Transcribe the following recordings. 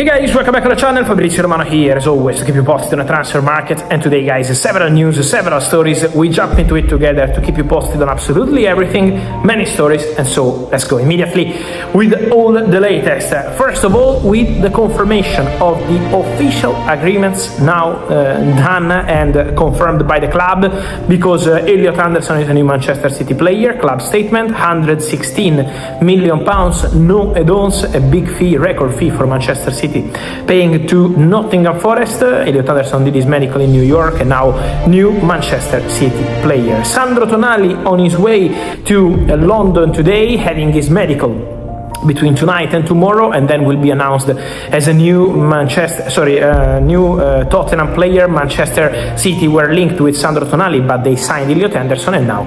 Guys, welcome back on the channel. Fabrizio Romano here, as always, to keep you posted on the transfer market. And today, guys, several news, several stories. We jump into it together to keep you posted on absolutely everything, many stories. And so let's go immediately with all the latest. First of all, with the confirmation of the official agreements now done and confirmed by the club, because Elliot Anderson is a new Manchester City player. Club statement: £116 million, no add-ons, a big fee, record fee for Manchester City, paying to Nottingham Forest. Elliot Anderson did his medical in New York and now new Manchester City player. Sandro Tonali on his way to London today, having his medical between tonight and tomorrow, and then will be announced as a new Tottenham player. Manchester City were linked with Sandro Tonali, but they signed Elliot Anderson, and now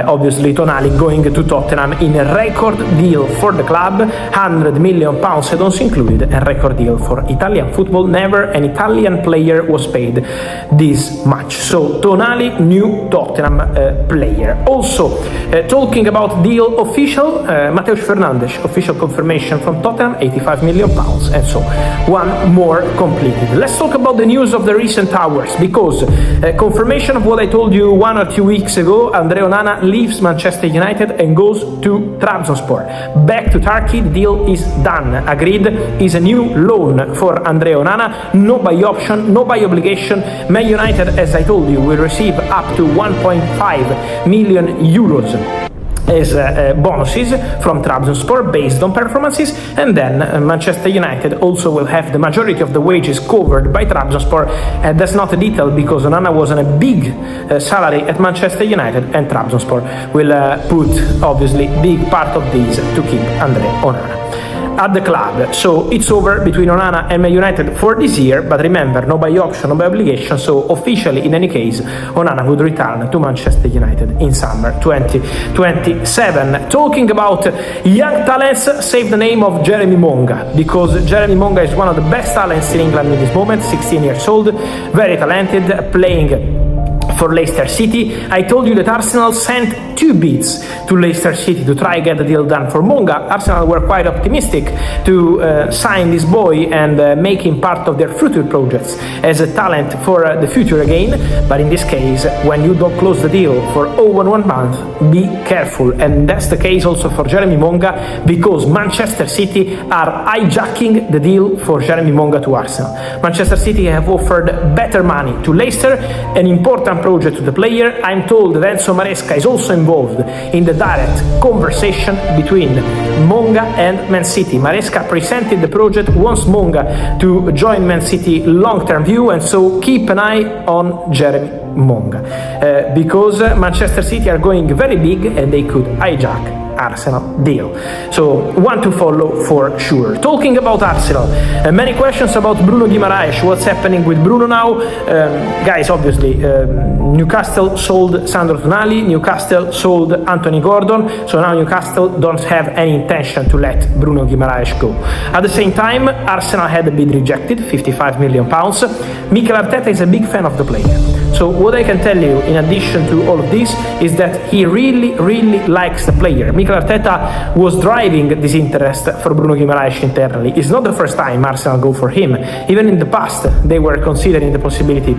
obviously Tonali going to Tottenham in a record deal for the club, £100 million add-ons included, and record deal for Italian football. Never an Italian player was paid this much. So Tonali, new Tottenham player. Also talking about deal official, Matheus Fernandes, official confirmation from Tottenham, £85 million, and so one more completed. Let's talk about the news of the recent hours, because confirmation of what I told you 1 or 2 weeks ago: Andrea Onana leaves Manchester United and goes to Trabzonspor. Back to Turkey, the deal is done. Agreed is a new loan for Andrea Onana, no buy option, no buy obligation. Man United, as I told you, will receive up to 1.5 million euros as bonuses from Trabzonspor based on performances, and then Manchester United also will have the majority of the wages covered by Trabzonspor. That's not a detail, because Onana was on a big salary at Manchester United, and Trabzonspor will put obviously big part of these to keep Andrea Onana at the club. So it's over between Onana and Man United for this year, but remember, no buy option, no buy obligation. So officially, in any case, Onana would return to Manchester United in summer 2027. Talking about young talents, save the name of Jeremy Monga, because Jeremy Monga is one of the best talents in England in this moment. 16 years old, very talented, playing for Leicester City. I told you that Arsenal sent 2 bids to Leicester City to try and get the deal done for Monga. Arsenal were quite optimistic to sign this boy and make him part of their future projects as a talent for the future again. But in this case, when you don't close the deal for over 1 month, be careful. And that's the case also for Jeremy Monga, because Manchester City are hijacking the deal for Jeremy Monga to Arsenal. Manchester City have offered better money to Leicester, an important project to the player. I'm told that Enzo Maresca is also involved in the direct conversation between Monga and Man City. Maresca presented the project, wants Monga to join Man City long-term view, and so keep an eye on Jeremy Monga, because Manchester City are going very big and they could hijack Arsenal deal. So one to follow for sure. Talking about Arsenal, many questions about Bruno Guimares. What's happening with Bruno now? Guys, obviously Newcastle sold Sandro Tonali, Newcastle sold Anthony Gordon, so now Newcastle don't have any intention to let Bruno Guimares go. At the same time, Arsenal had a bid rejected, £55 million. Mikel Arteta is a big fan of the player. So what I can tell you, in addition to all of this, is that he really likes the player. Mikel Arteta was driving this interest for Bruno Guimares internally. It's not the first time Arsenal go for him. Even in the past, they were considering the possibility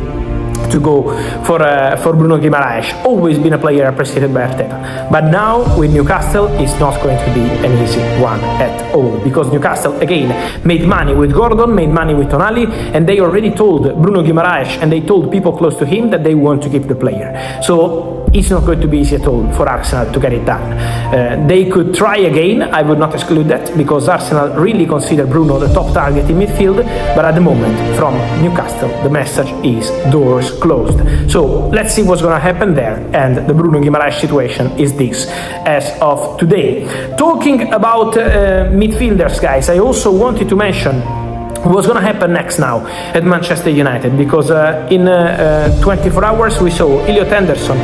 to go for Bruno Guimares. Always been a player appreciated by Arteta. But now with Newcastle, it's not going to be an easy one at all, because Newcastle again made money with Gordon, made money with Tonali, and they already told Bruno Guimares and they told people close to him that they want to keep the player. So it's not going to be easy at all for Arsenal to get it done. They could try again, I would not exclude that, because Arsenal really consider Bruno the top target in midfield, but at the moment from Newcastle the message is doors closed. So let's see what's going to happen there, and the Bruno Guimares situation is this as of today. Talking about midfielders, guys, I also wanted to mention what's going to happen next now at Manchester United, because in 24 hours we saw Elliot Anderson,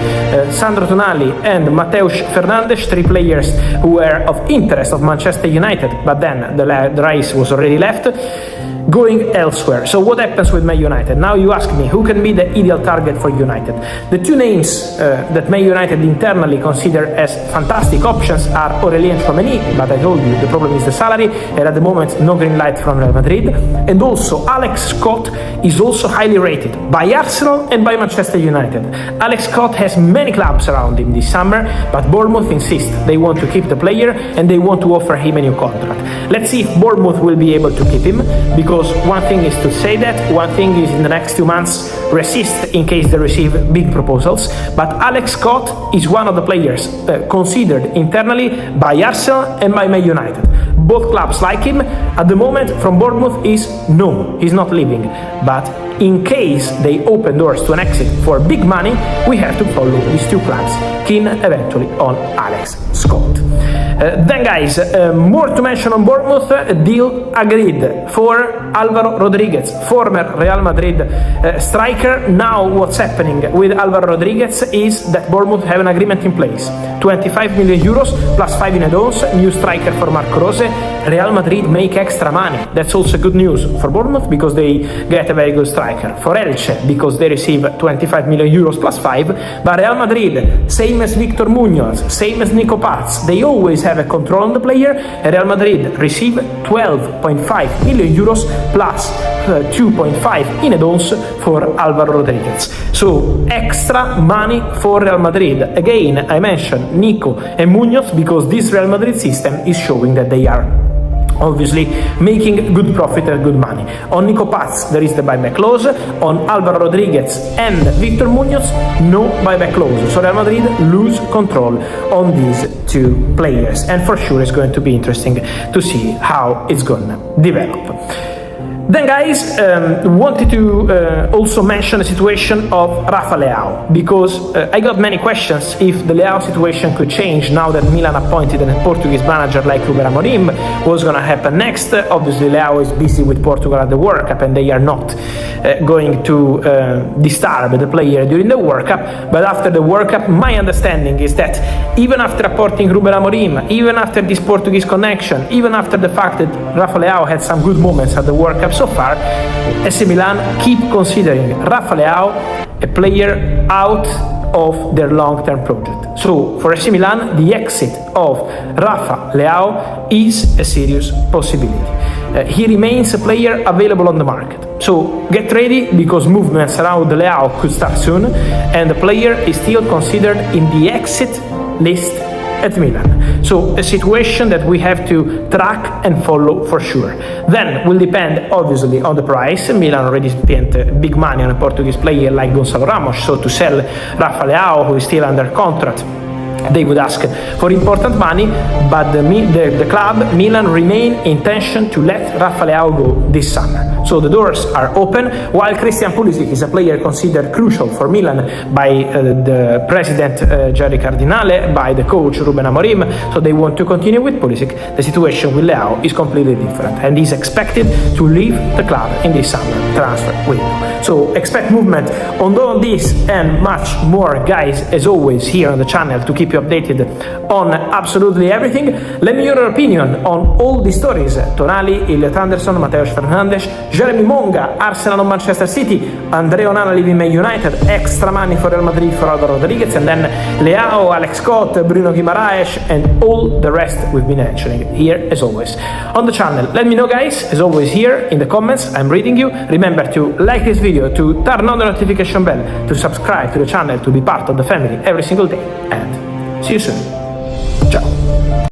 Sandro Tonali and Matheus Fernandes, 3 players who were of interest of Manchester United, but then the race was already left, going elsewhere. So what happens with Man United? Now you ask me, who can be the ideal target for United? The 2 names that Man United internally consider as fantastic options are Aurelien Tchouameni, but I told you the problem is the salary, and at the moment no green light from Real Madrid. And also Alex Scott is also highly rated by Arsenal and by Manchester United. Alex Scott has many clubs around him this summer, but Bournemouth insists they want to keep the player and they want to offer him a new contract. Let's see if Bournemouth will be able to keep him, because one thing is to say that, one thing is in the next 2 months resist in case they receive big proposals, but Alex Scott is one of the players considered internally by Arsenal and by Man United. Both clubs like him. At the moment from Bournemouth is no, he's not leaving, but in case they open doors to an exit for big money, we have to follow these two clubs, keen eventually on Alex Scott. Then guys, more to mention on Bournemouth. Deal agreed for Álvaro Rodríguez, former Real Madrid striker. Now what's happening with Álvaro Rodríguez is that Bournemouth have an agreement in place, 25 million euros plus 5 in add-ons, new striker for Marco Rose. Real Madrid make extra money. That's also good news for Bournemouth because they get a very good striker. For Elche because they receive 25 million euros plus 5. But Real Madrid, same as Victor Muñoz, same as Nico Paz, they always have a control on the player. And Real Madrid receive 12.5 million euros plus 2.5 in add-ons for Álvaro Rodríguez. So extra money for Real Madrid. Again, I mentioned Nico and Muñoz because this Real Madrid system is showing that they are obviously making good profit and good money. On Nico Paz there is the buyback clause, on Álvaro Rodríguez and Victor Muñoz no buyback clause, so Real Madrid lose control on these two players, and for sure it's going to be interesting to see how it's gonna develop. Then guys, wanted to also mention the situation of Rafa Leão, because I got many questions if the Leão situation could change now that Milan appointed a Portuguese manager like Ruben Amorim. What's going to happen next? Obviously Leão is busy with Portugal at the World Cup and they are not going to disturb the player during the World Cup, but after the World Cup my understanding is that even after appointing Ruben Amorim, even after this Portuguese connection, even after the fact that Rafa Leão had some good moments at the World Cup so far, AC Milan keep considering Rafa Leão a player out of their long-term project. So for AC Milan, the exit of Rafa Leão is a serious possibility. He remains a player available on the market. So get ready because movements around Leão could start soon, and the player is still considered in the exit list at Milan. So a situation that we have to track and follow for sure. Then will depend obviously on the price. Milan already spent big money on a Portuguese player like Gonçalo Ramos, so to sell Rafa Leão, who is still under contract, they would ask for important money, but the club, Milan, remain intention to let Rafa Leão go this summer. So the doors are open, while Christian Pulisic is a player considered crucial for Milan by the president Jerry Cardinale, by the coach Ruben Amorim, so they want to continue with Pulisic. The situation with Leão is completely different, and he's expected to leave the club in this summer transfer window. So expect movement on all this and much more, guys, as always, here on the channel to keep you updated on absolutely everything. Let me know your opinion on all these stories. Tonali, Elliot Anderson, Mateus Fernandes, Jeremy Monga, Arsenal on Manchester City, Onana leaving Man United, extra money for Real Madrid for Álvaro Rodríguez, and then Leão, Alex Scott, Bruno Guimares, and all the rest we've been mentioning here as always on the channel. Let me know, guys, as always, here in the comments. I'm reading you. Remember to like this video, to turn on the notification bell, to subscribe to the channel to be part of the family every single day, and see you soon. Ciao.